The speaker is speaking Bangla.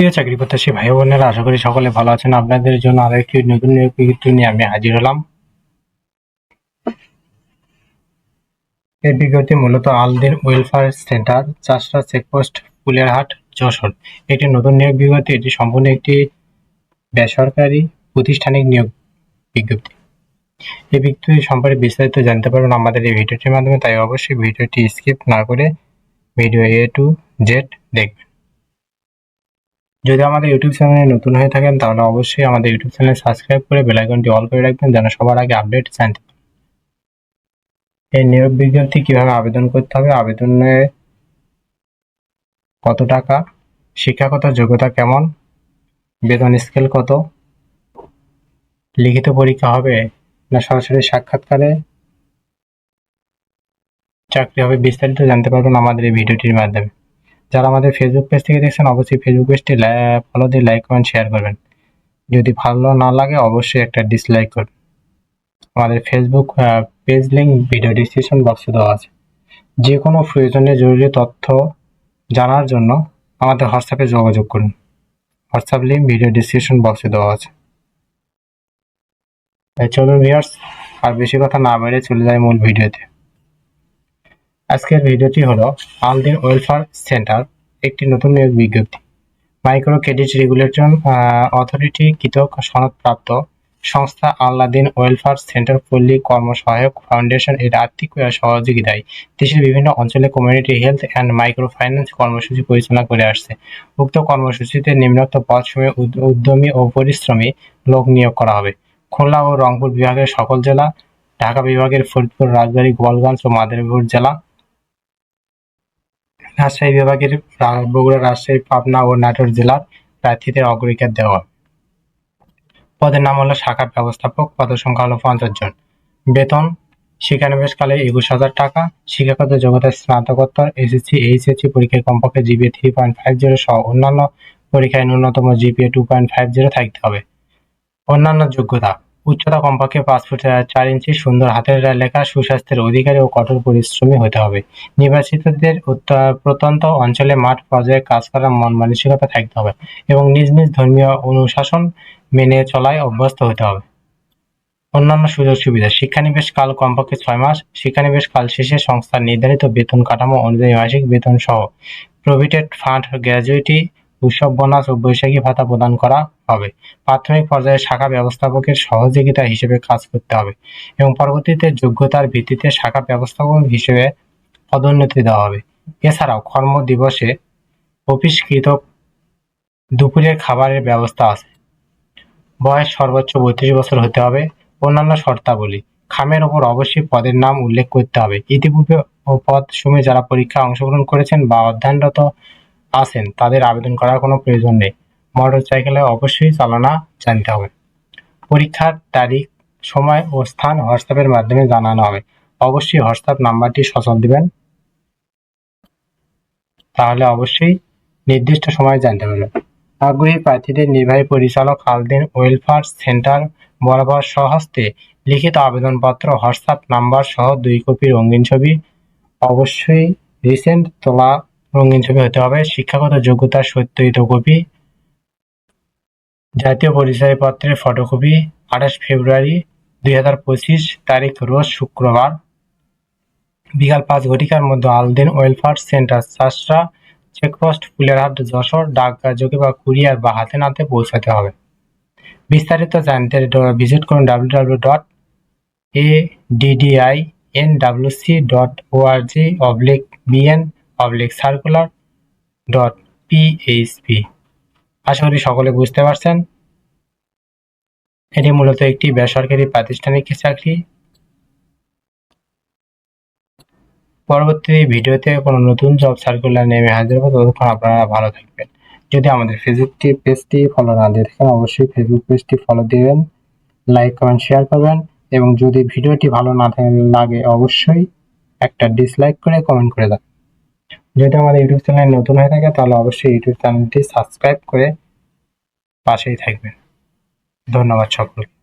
প্রিয় চাকরি প্রত্যাশী ভাই বোনেরা, আশা করি সকলে ভালো আছেন। আপনাদের জন্য আরো একটি নতুন নিয়োগ বিজ্ঞপ্তি নিয়ে আমি হাজির হলাম। এই বিজ্ঞপ্তি মূলত Aldin welfare centre, Chashra checkpost, ফুলেরহাট, Jessore. একটি নতুন নিয়োগ বিজ্ঞপ্তি। এটি সম্পূর্ণ একটি বেসরকারি প্রাতিষ্ঠানিক নিয়োগ বিজ্ঞপ্তি। এই বিজ্ঞপ্তি সম্পর্কে বিস্তারিত জানতে পারবেন আমাদের এই ভিডিওটির মাধ্যমে, তাই অবশ্যই ভিডিওটি স্কিপ না করে ভিডিও A to Z দেখবেন। যদি আমাদের ইউটিউব চ্যানেলে নতুন হয়ে থাকেন তাহলে অবশ্যই আমাদের ইউটিউব চ্যানেল সাবস্ক্রাইব করে বেল আইকনটি অল করে রাখবেন, যেন সবার আগে আপডেট জানতে পারেন। এই নিয়োগ বিজ্ঞপ্তি কিভাবে আবেদন করতে হবে, আবেদনে কত টাকা, শিক্ষাগত যোগ্যতা কেমন, বেতন স্কেল কত, লিখিত পরীক্ষা হবে না সরাসরি সাক্ষাৎকারে চাকরি হবে, বিস্তারিত জানতে পারবেন আমাদের এই ভিডিওটির মাধ্যমে। যারা আমাদের ফেসবুক পেজ থেকে দেখছেন অবশ্যই ফেসবুক পেজটি ফলো দিয়ে লাইক কমেন্ট শেয়ার করবেন। যদি ভালো না লাগে অবশ্যই একটা ডিসলাইক করবেন। আমাদের Facebook page link video description বক্সে দেওয়া আছে। যে কোনো প্রয়োজনীয় জরুরি তথ্য জানার জন্য আমাদের হোয়াটসঅ্যাপে যোগাযোগ করুন। হোয়াটসঅ্যাপ লিঙ্ক ভিডিও ডিসক্রিপশন বক্সে দেওয়া আছে। চলুন ভিউয়ার্স, আর বেশি কথা না বাইরে চলে যায় মূল ভিডিওতে। আজকের ভিডিওটি হলো আলদিন ওয়েলফেয়ার সেন্টার একটি নতুন নিয়োগ বিজ্ঞপ্তি। মাইক্রো ক্রেডিট রেগুলেটর অথরিটি কৃতক সনদপ্রাপ্ত সংস্থা আলাদিন ওয়েলফেয়ার সেন্টার পল্লী কর্মসহায়ক ফাউন্ডেশন এর আর্থিক সহযোগিতায় দেশের বিভিন্ন অঞ্চলে community health and micro finance কর্মসূচি পরিচালনা করে আসছে। উক্ত কর্মসূচিতে নিম্নোক্ত পদসমূহে উদ্যমী ও পরিশ্রমী লোক নিয়োগ করা হবে। খুলনা ও রংপুর বিভাগের সকল জেলা, ঢাকা বিভাগের ফরিদপুর, রাজবাড়ী, গোপালগঞ্জ ও মাদারীপুর জেলা, রাজশাহী বিভাগের বগুড়া, রাজশাহী, পাবনা ও নাটোর জেলার প্রার্থীদের অগ্রাধিকার দেওয়া। পদের নাম হলো শাখা ব্যবস্থাপক, পদসংখ্যা হলো 50 জন। বেতন শিক্ষানবিশকালে 21,000 টাকা। শিক্ষাগত যোগ্যতা স্নাতকোত্তর, এসএসসি, এইচএসসি পরীক্ষায় কমপক্ষে জিপিএ 3.50 সহ অন্যান্য পরীক্ষায় ন্যূনতম জিপিএ 2.50 থাকতে হবে। অন্যান্য যোগ্যতা: উচ্চতা কমপক্ষে 5 ফুট 4 ইঞ্চি, সুন্দর হাতের লেখা, সুস্বাস্থ্যের অধিকারী ও কঠোর পরিশ্রমী হতে হবে। নির্বাচিতদের প্রত্যন্ত অঞ্চলে মাঠ পর্যায়ে কাজ করার মন মানসিকতা থাকতে হবে এবং নিজ নিজ ধর্মীয় অনুশাসন মেনে চলায় অভ্যস্ত হতে হবে। অন্যান্য সুযোগ সুবিধা: শিক্ষানিবেশ কাল কমপক্ষে 6 মাস। শিক্ষানিবেশ কাল শেষে সংস্থার নির্ধারিত বেতন কাঠামো অনুযায়ী মাসিক বেতন সহ প্রভিডেন্ট ফান্ড, গ্র্যাজুইটি, উৎসব বোনাস ও বৈশাখী ভাতা প্রদান করা হবে। প্রাথমিক পর্যায়ে শাখা ব্যবস্থাপকের সহযোগিতা হিসেবে কাজ করতে হবে এবং পরবর্তীতে যোগ্যতার ভিত্তিতে শাখা ব্যবস্থাপক হিসেবে পদোন্নতি দেওয়া হবে। এছাড়াও কর্মদিবসে অফিসকৃত দুপুরের খাবারের ব্যবস্থা আছে। বয়স সর্বোচ্চ 32 বছর হতে হবে। অন্যান্য শর্তাবলী: খামের ওপর অবশ্যই পদের নাম উল্লেখ করতে হবে। ইতিপূর্বে পদসমূহে যারা পরীক্ষায় অংশগ্রহণ করেছেন বা অধ্যয়নরত আছেন তাদের আবেদন করার কোনো প্রয়োজন নেই। মোটরসাইকেলে অবশ্যই চালানো জানতে হবে। পরীক্ষার তারিখ, সময় ও স্থান হোয়াটসঅ্যাপের মাধ্যমে জানানো হবে। অবশ্যই হোয়াটসঅ্যাপ নাম্বারটি সচল দিবেন, তাহলে অবশ্যই নির্দিষ্ট সময় জানতে পারবেন। আগ্রহী প্রার্থীদের নির্বাহী পরিচালক আলদিন ওয়েলফেয়ার সেন্টার বরাবর স্বহস্তে লিখিত আবেদনপত্র, হোয়াটসঅ্যাপ নাম্বার সহ 2 কপি রঙিন ছবি, অবশ্যই রিসেন্ট তোলা রঙিন ছবি হতে হবে। শিক্ষাগত যোগ্যতার সত্যায়িত কপি, জাতীয় পরিচয়পত্রের ফটোকপি। 28 ফেব্রুয়ারি 2025 তারিখ রোজ শুক্রবার বিকাল 5 ঘটিকার মধ্যে Aldin welfare centre, Chashra checkpost, ফুলেরহাট, Jessore ডাকযোগে বা কুরিয়ার বা হাতে নাতে পৌঁছাতে হবে। বিস্তারিত জানতে ভিজিট করুন www.addinwc.org/bn/circular.php। আশা করি সকলে বুঝতে পারছেন। এটি মূলত একটি বেসরকারি প্রাতিষ্ঠানিক চাকরি। পরবর্তী ভিডিওতে কোনো নতুন জব সার্কুলার নিয়ে আমি হাজির হব। ততক্ষণ আপনারা ভালো থাকবেন। যদি আমাদের ফেসবুক পেজটি ফলো না দিয়ে থাকেন অবশ্যই ফেসবুক পেজটি ফলো দিবেন, লাইক কমেন্ট শেয়ার করবেন এবং যদি ভিডিওটি ভালো না লাগে অবশ্যই একটা ডিসলাইক করে কমেন্ট করে দেন। যদি আমাদের ইউটিউব চ্যানেল নতুন হয়ে থাকে তাহলে অবশ্যই ইউটিউব চ্যানেলটি সাবস্ক্রাইব করে পাশেই থাকবেন। ধন্যবাদ সকলকে।